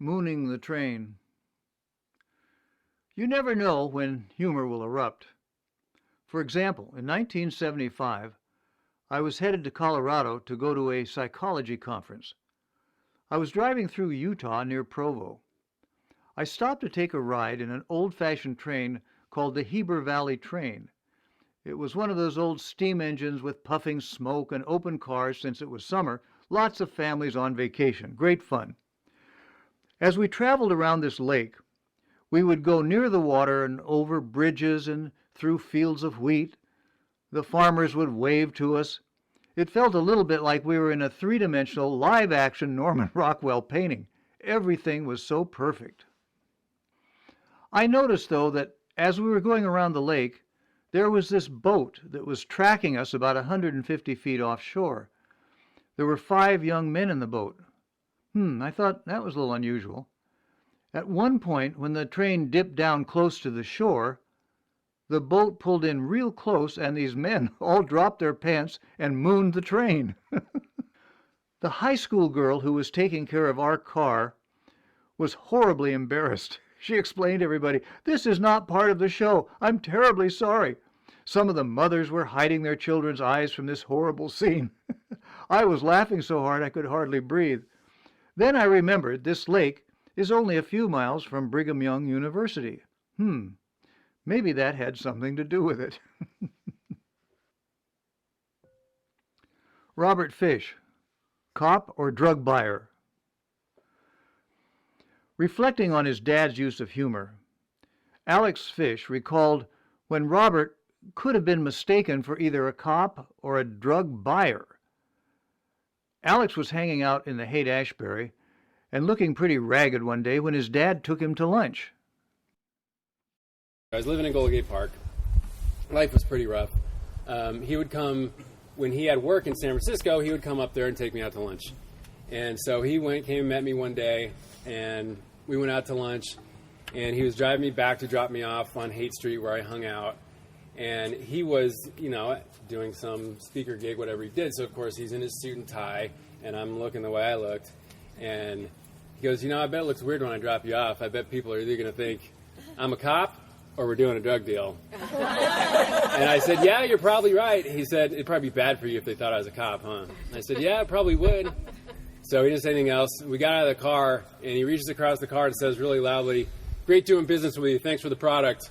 Mooning the train. You never know when humor will erupt. For example, in 1975, I was headed to Colorado to go to a psychology conference. I was driving through Utah near Provo. I stopped to take a ride in an old-fashioned train called the Heber Valley Train. It was one of those old steam engines with puffing smoke and open cars since it was summer, lots of families on vacation. Great fun. As we traveled around this lake, we would go near the water and over bridges and through fields of wheat. The farmers would wave to us. It felt a little bit like we were in a three-dimensional, live-action Norman Rockwell painting. Everything was so perfect. I noticed, though, that as we were going around the lake, there was this boat that was tracking us about 150 feet offshore. There were 5 young men in the boat. I thought that was a little unusual. At one point, when the train dipped down close to the shore, the boat pulled in real close, and these men all dropped their pants and mooned the train. The high school girl who was taking care of our car was horribly embarrassed. She explained to everybody, "This is not part of the show. I'm terribly sorry." Some of the mothers were hiding their children's eyes from this horrible scene. I was laughing so hard I could hardly breathe. Then I remembered this lake is only a few miles from Brigham Young University. Maybe that had something to do with it. Robert Fish, cop or drug buyer? Reflecting on his dad's use of humor, Alex Fish recalled when Robert could have been mistaken for either a cop or a drug buyer. Alex was hanging out in the Haight-Ashbury and looking pretty ragged one day when his dad took him to lunch. I was living in Golden Gate Park. Life was pretty rough. He would come, when he had work in San Francisco, he would come up there and take me out to lunch. And so he came and met me one day, and we went out to lunch, and he was driving me back to drop me off on Haight Street where I hung out. And he was, doing some speaker gig, whatever he did. So, of course, he's in his suit and tie, and I'm looking the way I looked. And he goes, I bet it looks weird when I drop you off. I bet people are either going to think I'm a cop or we're doing a drug deal. And I said, yeah, you're probably right. He said, it'd probably be bad for you if they thought I was a cop, huh? I said, yeah, it probably would. So he didn't say anything else. We got out of the car, and he reaches across the car and says really loudly, "Great doing business with you. Thanks for the product."